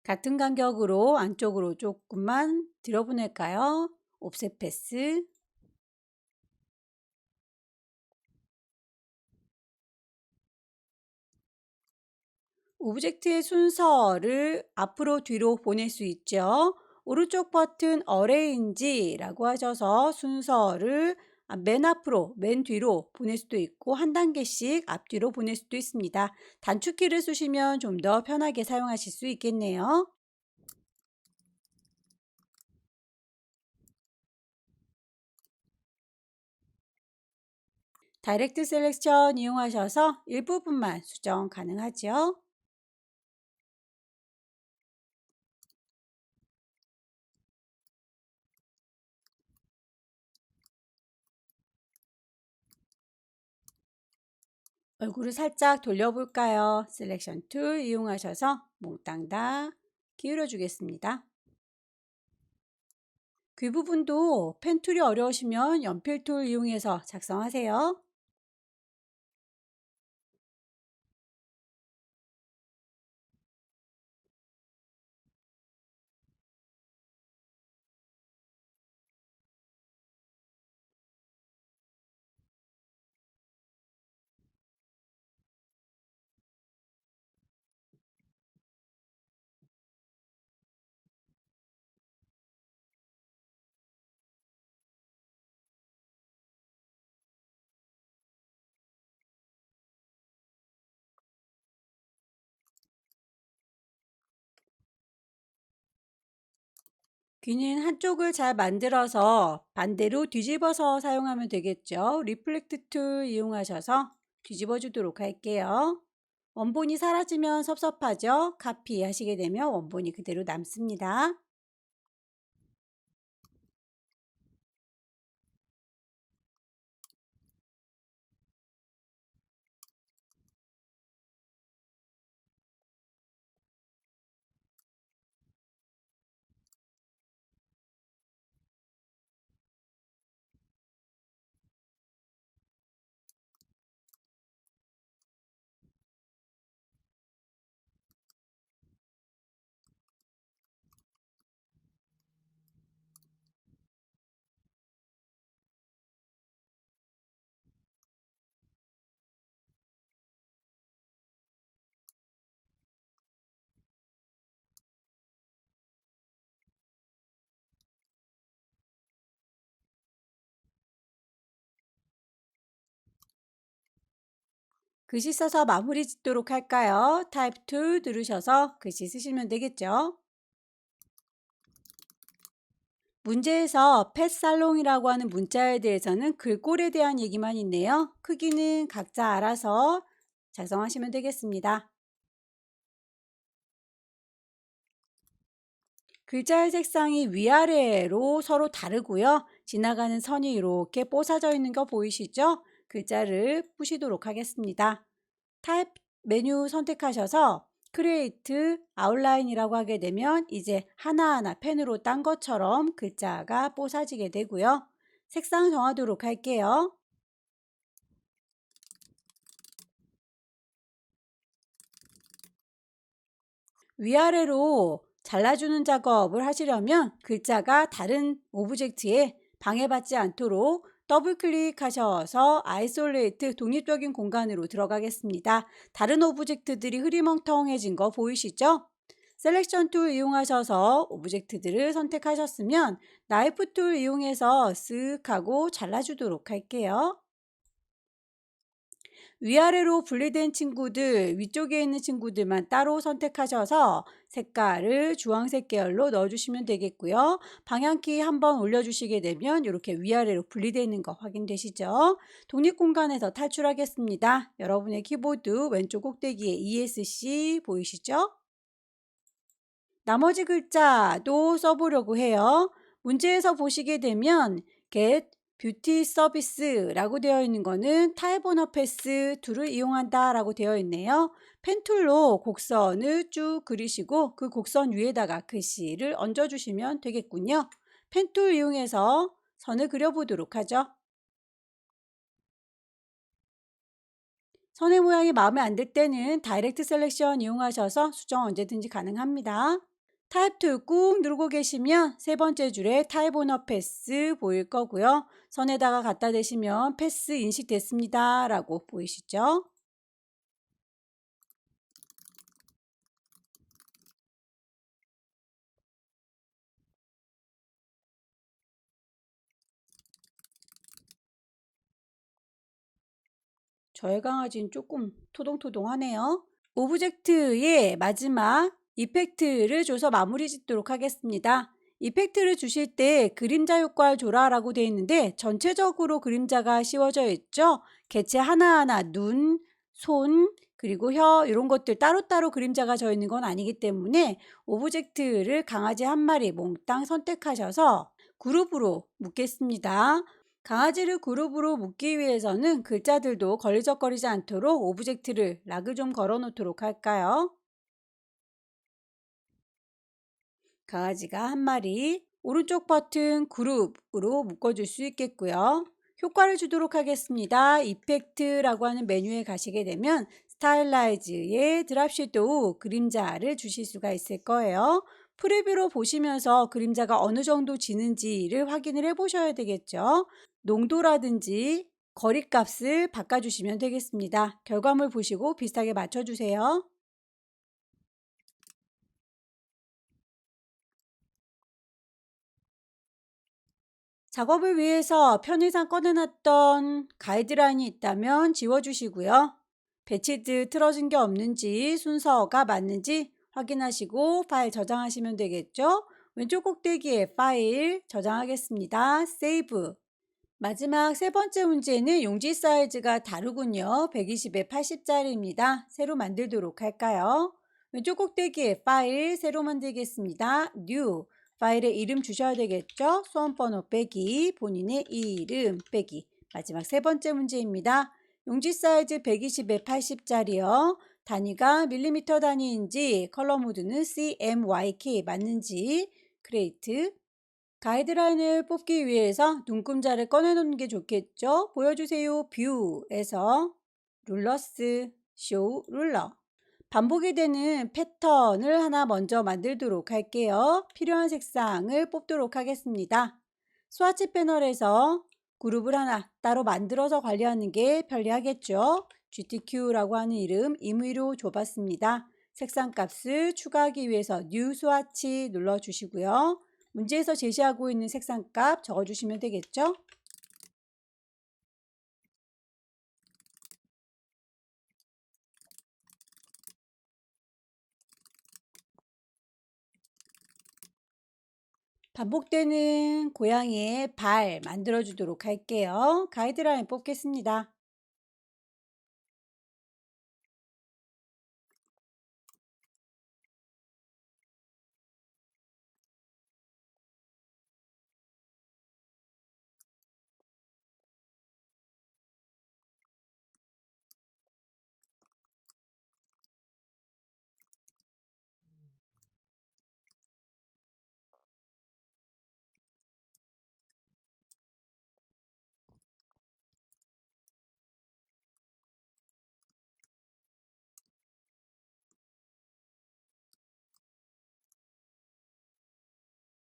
같은 간격으로 안쪽으로 조금만 들여보낼까요? 옵셋 패스. 오브젝트의 순서를 앞으로 뒤로 보낼 수 있죠. 오른쪽 버튼 어레인지라고 하셔서 순서를 맨 앞으로, 맨 뒤로 보낼 수도 있고 한 단계씩 앞뒤로 보낼 수도 있습니다. 단축키를 쓰시면 좀 더 편하게 사용하실 수 있겠네요. 다이렉트 셀렉션 이용하셔서 일부분만 수정 가능하죠. 얼굴을 살짝 돌려볼까요? 셀렉션 툴 이용하셔서 몽땅 다 기울여 주겠습니다. 귀 부분도 펜 툴이 어려우시면 연필 툴 이용해서 작성하세요. 귀는 한쪽을 잘 만들어서 반대로 뒤집어서 사용하면 되겠죠. 리플렉트 툴 이용하셔서 뒤집어 주도록 할게요. 원본이 사라지면 섭섭하죠. 카피 하시게 되면 원본이 그대로 남습니다. 글씨 써서 마무리 짓도록 할까요? 타입 툴 누르셔서 글씨 쓰시면 되겠죠. 문제에서 펫살롱이라고 하는 문자에 대해서는 글꼴에 대한 얘기만 있네요. 크기는 각자 알아서 작성하시면 되겠습니다. 글자의 색상이 위아래로 서로 다르고요. 지나가는 선이 이렇게 뽀사져 있는 거 보이시죠? 글자를 푸시도록 하겠습니다. 타입 메뉴 선택하셔서 크리에이트 아웃라인이라고 하게 되면 이제 하나하나 펜으로 딴 것처럼 글자가 뽀사지게 되고요. 색상 정하도록 할게요. 위아래로 잘라주는 작업을 하시려면 글자가 다른 오브젝트에 방해받지 않도록 더블 클릭하셔서 아이솔레이트 독립적인 공간으로 들어가겠습니다. 다른 오브젝트들이 흐리멍텅해진 거 보이시죠? 셀렉션 툴 이용하셔서 오브젝트들을 선택하셨으면 나이프 툴 이용해서 쓱 하고 잘라주도록 할게요. 위아래로 분리된 친구들, 위쪽에 있는 친구들만 따로 선택하셔서 색깔을 주황색 계열로 넣어주시면 되겠고요. 방향키 한번 올려주시게 되면 이렇게 위아래로 분리되어 있는 거 확인되시죠? 독립공간에서 탈출하겠습니다. 여러분의 키보드 왼쪽 꼭대기에 ESC 보이시죠? 나머지 글자도 써보려고 해요. 문제에서 보시게 되면 get 뷰티 서비스라고 되어 있는 거는 타입 오너 패스 툴을 이용한다 라고 되어 있네요. 펜툴로 곡선을 쭉 그리시고 그 곡선 위에다가 글씨를 얹어 주시면 되겠군요. 펜툴 이용해서 선을 그려보도록 하죠. 선의 모양이 마음에 안 들 때는 다이렉트 셀렉션 이용하셔서 수정 언제든지 가능합니다. 타입 툴 꾹 누르고 계시면 세 번째 줄에 타입 오너 패스 보일 거고요. 선에다가 갖다 대시면 패스 인식됐습니다 라고 보이시죠? 저의 강아지는 조금 토동토동하네요. 오브젝트의 마지막 이펙트를 줘서 마무리 짓도록 하겠습니다. 이펙트를 주실 때 그림자 효과를 줘라 라고 되어 있는데 전체적으로 그림자가 씌워져 있죠. 개체 하나하나 눈, 손, 그리고 혀 이런 것들 따로따로 그림자가 져 있는 건 아니기 때문에 오브젝트를 강아지 한 마리 몽땅 선택하셔서 그룹으로 묶겠습니다. 강아지를 그룹으로 묶기 위해서는 글자들도 걸리적거리지 않도록 오브젝트를 락을 좀 걸어 놓도록 할까요? 강아지가 한 마리 오른쪽 버튼 그룹으로 묶어줄 수 있겠고요. 효과를 주도록 하겠습니다. 이펙트라고 하는 메뉴에 가시게 되면 스타일라이즈의 드랍 섀도우 그림자를 주실 수가 있을 거예요. 프리뷰로 보시면서 그림자가 어느 정도 지는지를 확인을 해 보셔야 되겠죠. 농도라든지 거리값을 바꿔주시면 되겠습니다. 결과물 보시고 비슷하게 맞춰주세요. 작업을 위해서 편의상 꺼내놨던 가이드라인이 있다면 지워주시고요. 배치드 틀어진 게 없는지 순서가 맞는지 확인하시고 파일 저장하시면 되겠죠. 왼쪽 꼭대기에 파일 저장하겠습니다. 세이브. 마지막 세 번째 문제는 용지 사이즈가 다르군요. 120에 80짜리입니다. 새로 만들도록 할까요? 왼쪽 꼭대기에 파일 새로 만들겠습니다. New. 파일에 이름 주셔야 되겠죠? 수험번호 빼기, 본인의 이름 빼기. 마지막 세 번째 문제입니다. 용지 사이즈 120에 80짜리요. 단위가 밀리미터 단위인지 컬러 모드는 CMYK 맞는지 크레이트. 가이드라인을 뽑기 위해서 눈금자를 꺼내놓는 게 좋겠죠? 보여주세요. 뷰에서 룰러스, 쇼 룰러. 반복이 되는 패턴을 하나 먼저 만들도록 할게요. 필요한 색상을 뽑도록 하겠습니다. 스와치 패널에서 그룹을 하나 따로 만들어서 관리하는 게 편리하겠죠? GTQ라고 하는 이름 임의로 줘봤습니다. 색상 값을 추가하기 위해서 New 스와치 눌러주시고요. 문제에서 제시하고 있는 색상값 적어주시면 되겠죠? 반복되는 고양이의 발 만들어주도록 할게요. 가이드라인 뽑겠습니다.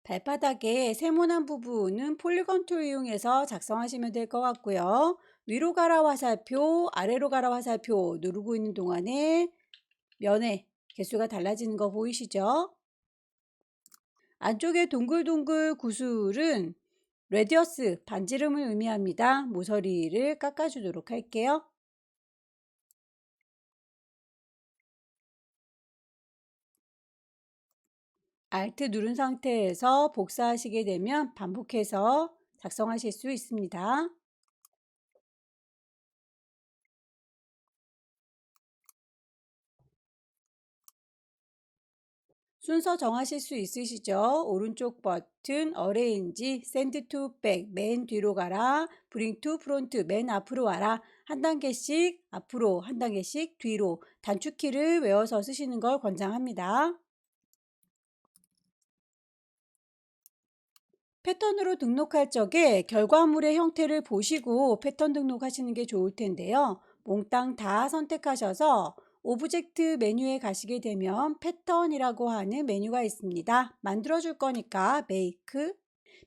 발바닥의 세모난 부분은 폴리건 툴 이용해서 작성하시면 될 것 같고요. 위로 가라 화살표, 아래로 가라 화살표 누르고 있는 동안에 면의 개수가 달라지는 거 보이시죠? 안쪽에 동글동글 구슬은 레디어스, 반지름을 의미합니다. 모서리를 깎아주도록 할게요. Alt 누른 상태에서 복사하시게 되면 반복해서 작성하실 수 있습니다. 순서 정하실 수 있으시죠? 오른쪽 버튼 어레인지, 샌드 투 백, 맨 뒤로 가라, 브링 투 프론트, 맨 앞으로 와라. 한 단계씩 앞으로, 한 단계씩 뒤로 단축키를 외워서 쓰시는 걸 권장합니다. 패턴으로 등록할 적에 결과물의 형태를 보시고 패턴 등록하시는 게 좋을 텐데요. 몽땅 다 선택하셔서 오브젝트 메뉴에 가시게 되면 패턴이라고 하는 메뉴가 있습니다. 만들어 줄 거니까 메이크.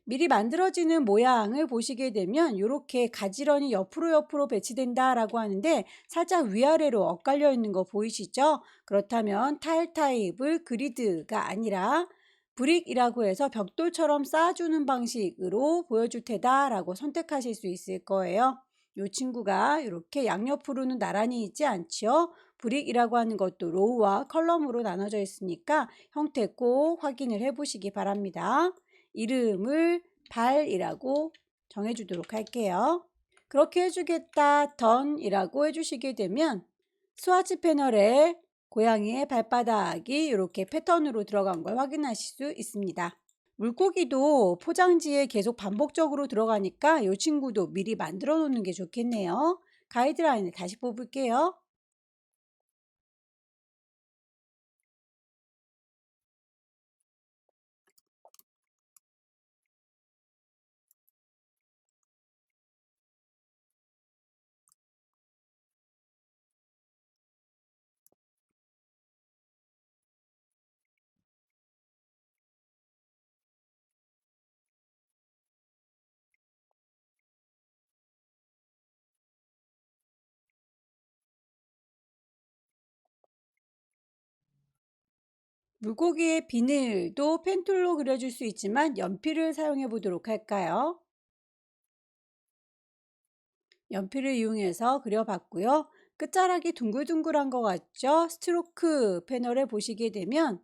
미리 만들어지는 모양을 보시게 되면 이렇게 가지런히 옆으로 배치된다라고 하는데 살짝 위아래로 엇갈려 있는 거 보이시죠? 그렇다면 타일 타입을 그리드가 아니라 브릭이라고 해서 벽돌처럼 쌓아주는 방식으로 보여줄 테다라고 선택하실 수 있을 거예요. 이 친구가 이렇게 양옆으로는 나란히 있지 않죠? 브릭이라고 하는 것도 로우와 컬럼으로 나눠져 있으니까 형태 꼭 확인을 해 보시기 바랍니다. 이름을 발이라고 정해주도록 할게요. 그렇게 해주겠다, 던이라고 해주시게 되면 스와치 패널에 고양이의 발바닥이 이렇게 패턴으로 들어간 걸 확인하실 수 있습니다. 물고기도 포장지에 계속 반복적으로 들어가니까 이 친구도 미리 만들어 놓는 게 좋겠네요. 가이드라인을 다시 뽑을게요. 물고기의 비늘도 펜툴로 그려줄 수 있지만 연필을 사용해 보도록 할까요? 연필을 이용해서 그려봤고요. 끝자락이 둥글둥글한 것 같죠? 스트로크 패널에 보시게 되면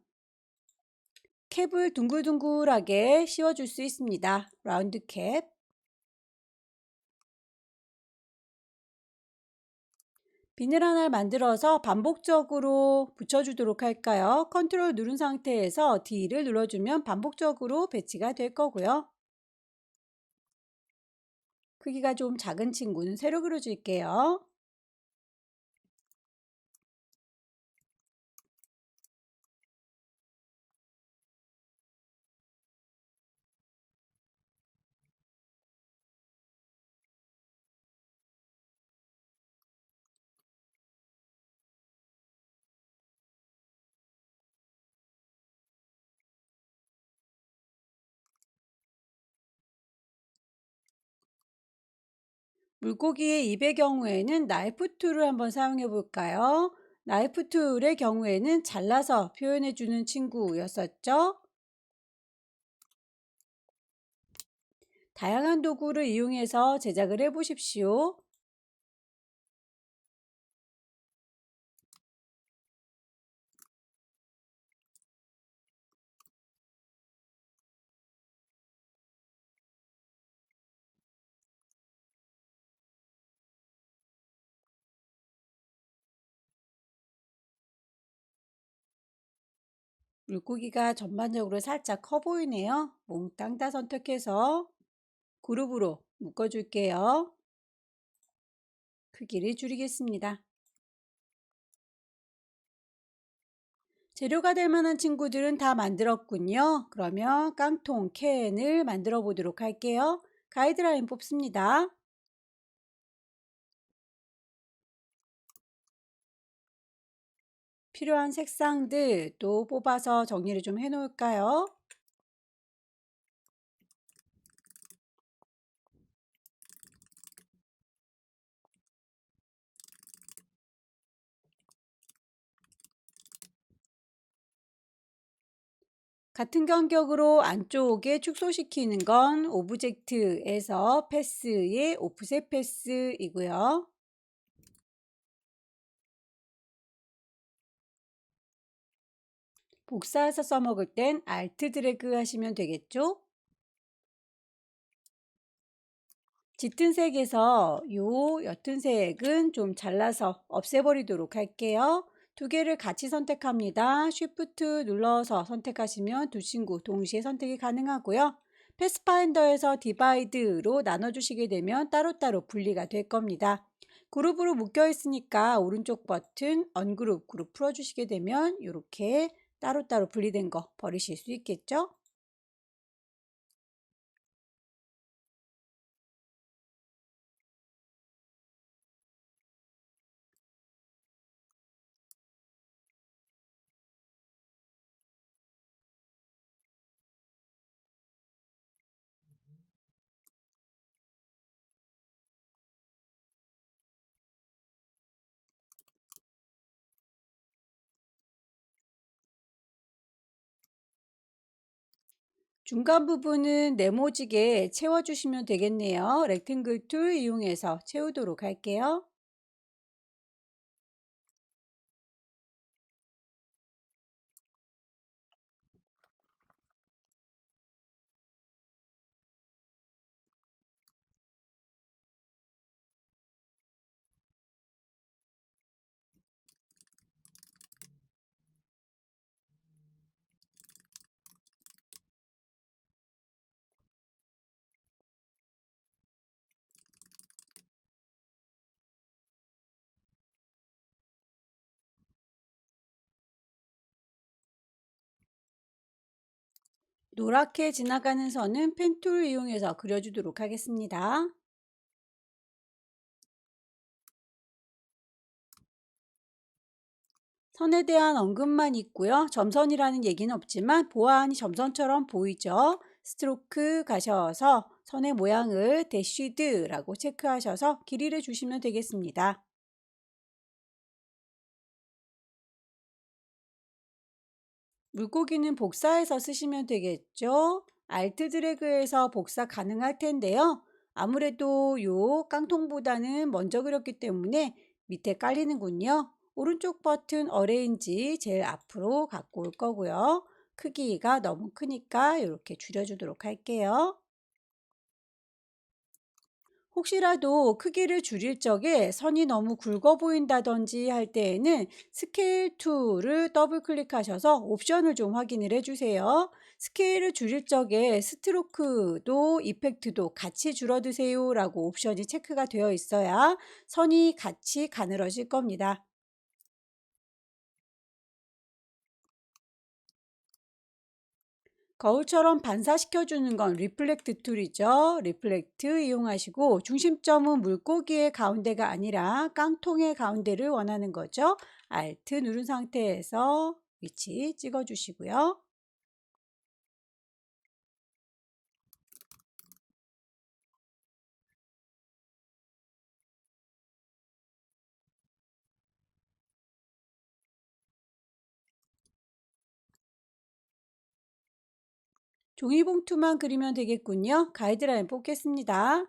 캡을 둥글둥글하게 씌워줄 수 있습니다. 라운드 캡. 비늘 하나를 만들어서 반복적으로 붙여주도록 할까요? 컨트롤 누른 상태에서 D를 눌러주면 반복적으로 배치가 될 거고요. 크기가 좀 작은 친구는 세로 그려줄게요. 물고기의 입의 경우에는 나이프 툴을 한번 사용해 볼까요? 나이프 툴의 경우에는 잘라서 표현해 주는 친구였었죠. 다양한 도구를 이용해서 제작을 해 보십시오. 물고기가 전반적으로 살짝 커 보이네요. 몽땅 다 선택해서 그룹으로 묶어줄게요. 크기를 줄이겠습니다. 재료가 될 만한 친구들은 다 만들었군요. 그러면 깡통 캔을 만들어 보도록 할게요. 가이드라인 뽑습니다. 필요한 색상들 또 뽑아서 정리를 좀 해 놓을까요? 같은 간격으로 안쪽에 축소시키는 건 오브젝트에서 패스의 오프셋 패스이고요. 복사해서 써먹을 땐 Alt 드래그 하시면 되겠죠? 짙은 색에서 요 옅은 색은 좀 잘라서 없애버리도록 할게요. 두 개를 같이 선택합니다. Shift 눌러서 선택하시면 두 친구 동시에 선택이 가능하고요. 패스파인더에서 디바이드로 나눠주시게 되면 따로따로 분리가 될 겁니다. 그룹으로 묶여 있으니까 오른쪽 버튼 언그룹 그룹 풀어주시게 되면 이렇게 따로따로 분리된 거 버리실 수 있겠죠? 중간 부분은 네모지게 채워주시면 되겠네요. 렉탱글 툴 이용해서 채우도록 할게요. 노랗게 지나가는 선은 펜툴 이용해서 그려주도록 하겠습니다. 선에 대한 언급만 있고요. 점선이라는 얘기는 없지만 보아하니 점선처럼 보이죠. 스트로크 가셔서 선의 모양을 대쉬드라고 체크하셔서 길이를 주시면 되겠습니다. 물고기는 복사해서 쓰시면 되겠죠. Alt 드래그해서 복사 가능할 텐데요. 아무래도 요 깡통보다는 먼저 그렸기 때문에 밑에 깔리는군요. 오른쪽 버튼 어레인지 제일 앞으로 갖고 올 거고요. 크기가 너무 크니까 이렇게 줄여주도록 할게요. 혹시라도 크기를 줄일 적에 선이 너무 굵어 보인다든지 할 때에는 스케일 툴을 더블 클릭하셔서 옵션을 좀 확인을 해주세요. 스케일을 줄일 적에 스트로크도 이펙트도 같이 줄어드세요 라고 옵션이 체크가 되어 있어야 선이 같이 가늘어질 겁니다. 거울처럼 반사시켜주는 건 리플렉트 툴이죠. 리플렉트 이용하시고 중심점은 물고기의 가운데가 아니라 깡통의 가운데를 원하는 거죠. Alt 누른 상태에서 위치 찍어주시고요. 종이봉투만 그리면 되겠군요. 가이드라인 뽑겠습니다.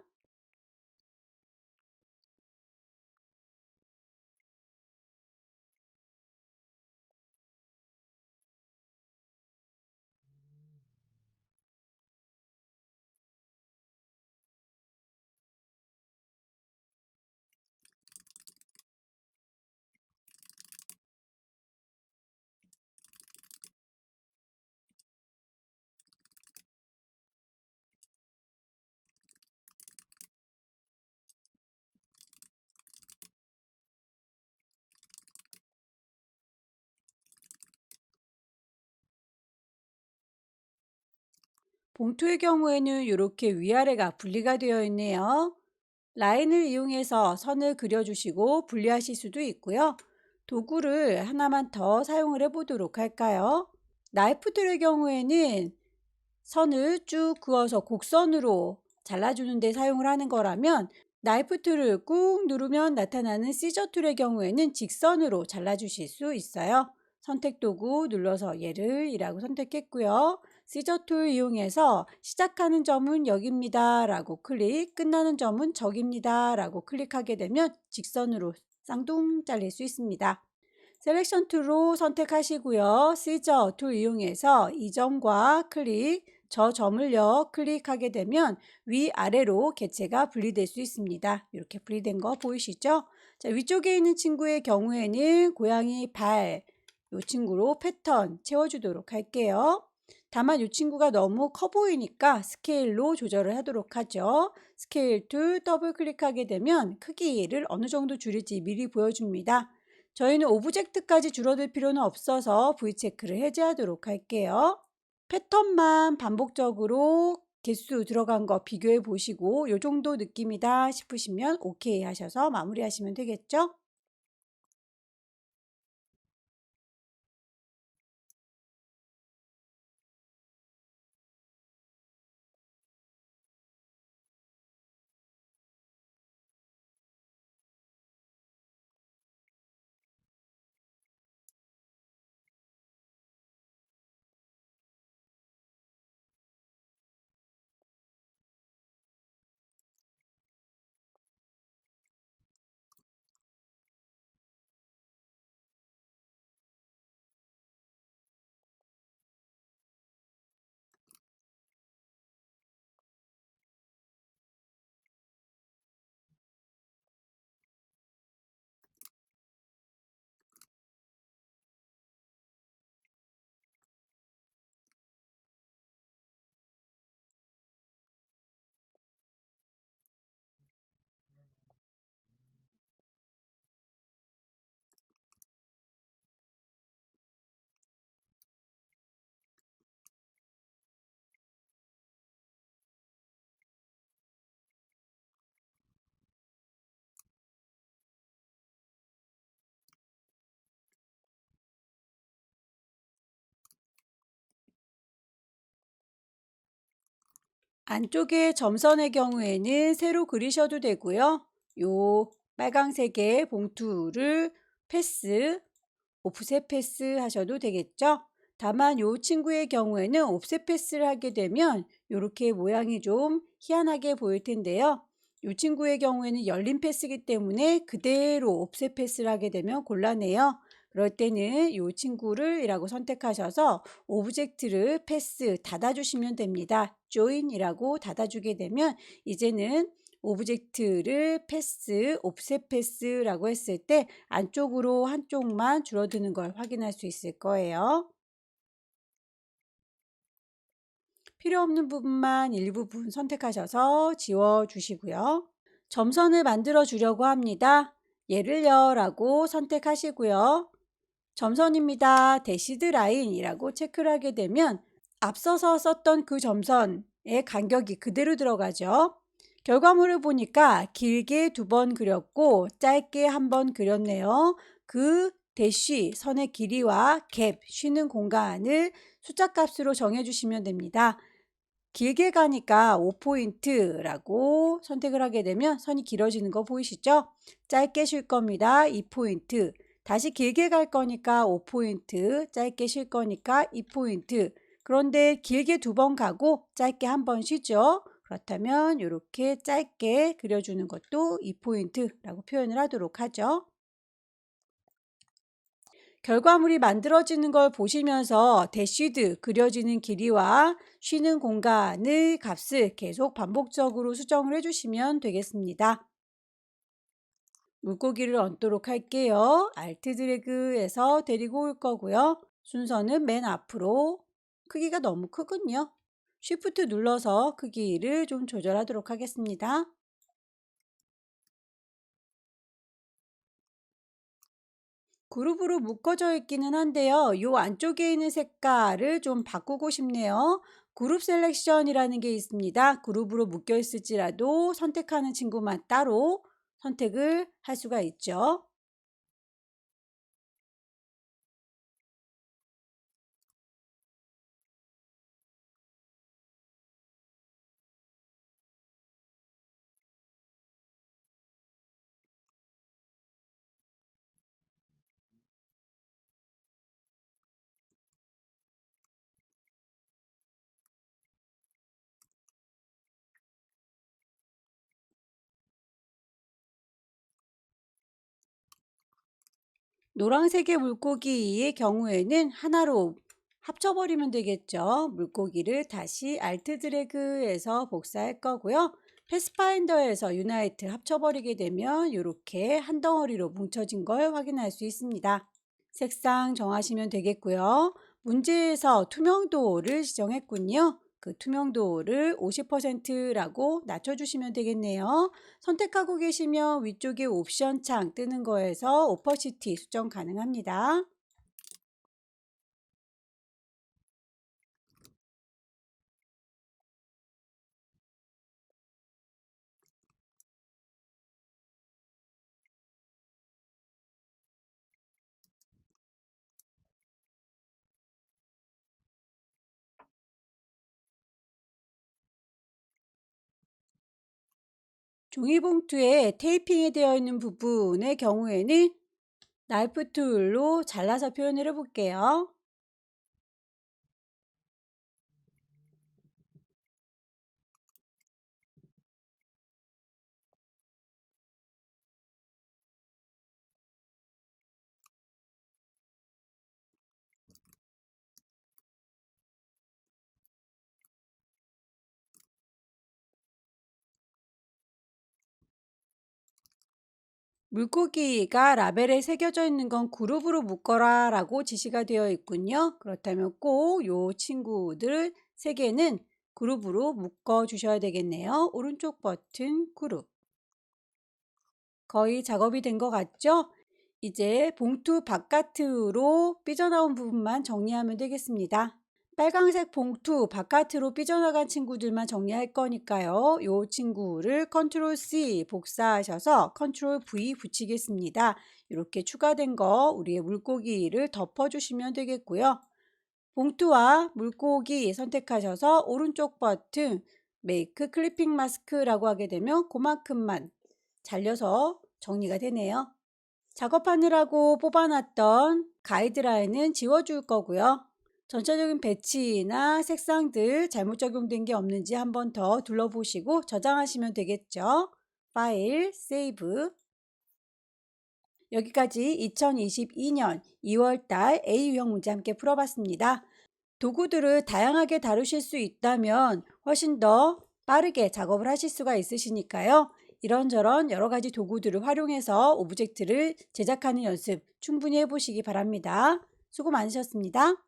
봉투의 경우에는 이렇게 위아래가 분리가 되어 있네요. 라인을 이용해서 선을 그려주시고 분리하실 수도 있고요. 도구를 하나만 더 사용을 해보도록 할까요? 나이프 툴의 경우에는 선을 쭉 그어서 곡선으로 잘라주는 데 사용을 하는 거라면 나이프 툴을 꾹 누르면 나타나는 시저 툴의 경우에는 직선으로 잘라주실 수 있어요. 선택 도구 눌러서 얘를 이라고 선택했고요. 시저 툴 이용해서 시작하는 점은 여기입니다 라고 클릭, 끝나는 점은 저기입니다 라고 클릭하게 되면 직선으로 쌍둥 잘릴 수 있습니다. 셀렉션 툴로 선택하시고요. 시저 툴 이용해서 이 점과 클릭, 저 점을요 클릭하게 되면 위아래로 개체가 분리될 수 있습니다. 이렇게 분리된 거 보이시죠? 자, 위쪽에 있는 친구의 경우에는 고양이 발, 이 친구로 패턴 채워주도록 할게요. 다만 이 친구가 너무 커 보이니까 스케일로 조절을 하도록 하죠. 스케일 툴 더블 클릭하게 되면 크기를 어느 정도 줄일지 미리 보여줍니다. 저희는 오브젝트까지 줄어들 필요는 없어서 V체크를 해제하도록 할게요. 패턴만 반복적으로 개수 들어간 거 비교해 보시고 이 정도 느낌이다 싶으시면 오케이 하셔서 마무리하시면 되겠죠? 안쪽에 점선의 경우에는 세로 그리셔도 되고요. 요 빨강색의 봉투를 패스, 오프셋 패스 하셔도 되겠죠. 다만 요 친구의 경우에는 옵셋 패스를 하게 되면 이렇게 모양이 좀 희한하게 보일 텐데요. 요 친구의 경우에는 열린 패스이기 때문에 그대로 옵셋 패스를 하게 되면 곤란해요. 그럴 때는 요 친구를 이라고 선택하셔서 오브젝트를 패스 닫아주시면 됩니다. join이라고 닫아주게 되면 이제는 오브젝트를 패스, 옵셋 패스라고 했을 때 안쪽으로 한쪽만 줄어드는 걸 확인할 수 있을 거예요. 필요 없는 부분만 일부분 선택하셔서 지워주시고요. 점선을 만들어 주려고 합니다. 얘를요 라고 선택하시고요. 점선입니다. 대시드 라인이라고 체크를 하게 되면 앞서서 썼던 그 점선의 간격이 그대로 들어가죠. 결과물을 보니까 길게 2번 그렸고 짧게 1번 그렸네요. 그 대쉬 선의 길이와 갭 쉬는 공간을 숫자 값으로 정해주시면 됩니다. 길게 가니까 5포인트라고 선택을 하게 되면 선이 길어지는 거 보이시죠? 짧게 쉴 겁니다. 2포인트. 다시 길게 갈 거니까 5포인트, 짧게 쉴 거니까 2포인트. 그런데 길게 2번 가고 짧게 1번 쉬죠. 그렇다면 이렇게 짧게 그려주는 것도 2포인트라고 표현을 하도록 하죠. 결과물이 만들어지는 걸 보시면서 대쉬드 그려지는 길이와 쉬는 공간의 값을 계속 반복적으로 수정을 해주시면 되겠습니다. 물고기를 얹도록 할게요. Alt 드래그해서 데리고 올 거고요. 순서는 맨 앞으로. 크기가 너무 크군요. Shift 눌러서 크기를 좀 조절하도록 하겠습니다. 그룹으로 묶어져 있기는 한데요. 이 안쪽에 있는 색깔을 좀 바꾸고 싶네요. 그룹 셀렉션이라는 게 있습니다. 그룹으로 묶여 있을지라도 선택하는 친구만 따로 선택을 할 수가 있죠. 노란색의 물고기의 경우에는 하나로 합쳐버리면 되겠죠. 물고기를 다시 알트 드래그해서 복사할 거고요. 패스파인더에서 유나이트 합쳐버리게 되면 이렇게 한 덩어리로 뭉쳐진 걸 확인할 수 있습니다. 색상 정하시면 되겠고요. 문제에서 투명도를 지정했군요. 그 투명도를 50%라고 낮춰주시면 되겠네요. 선택하고 계시면 위쪽에 옵션 창 뜨는 거에서 오퍼시티 수정 가능합니다. 종이봉투에 테이핑이 되어 있는 부분의 경우에는 나이프 툴로 잘라서 표현을 해볼게요. 물고기가 라벨에 새겨져 있는 건 그룹으로 묶어라 라고 지시가 되어 있군요. 그렇다면 꼭 요 친구들 3개는 그룹으로 묶어 주셔야 되겠네요. 오른쪽 버튼 그룹. 거의 작업이 된 것 같죠? 이제 봉투 바깥으로 삐져나온 부분만 정리하면 되겠습니다. 빨강색 봉투 바깥으로 삐져나간 친구들만 정리할 거니까요. 이 친구를 컨트롤 C 복사하셔서 컨트롤 V 붙이겠습니다. 이렇게 추가된 거 우리의 물고기를 덮어주시면 되겠고요. 봉투와 물고기 선택하셔서 오른쪽 버튼 메이크 클리핑 마스크라고 하게 되면 그만큼만 잘려서 정리가 되네요. 작업하느라고 뽑아놨던 가이드라인은 지워줄 거고요. 전체적인 배치나 색상들 잘못 적용된 게 없는지 한 번 더 둘러보시고 저장하시면 되겠죠. 파일, 세이브. 여기까지 2022년 2월달 A 유형 문제 함께 풀어봤습니다. 도구들을 다양하게 다루실 수 있다면 훨씬 더 빠르게 작업을 하실 수가 있으시니까요. 이런저런 여러 가지 도구들을 활용해서 오브젝트를 제작하는 연습 충분히 해보시기 바랍니다. 수고 많으셨습니다.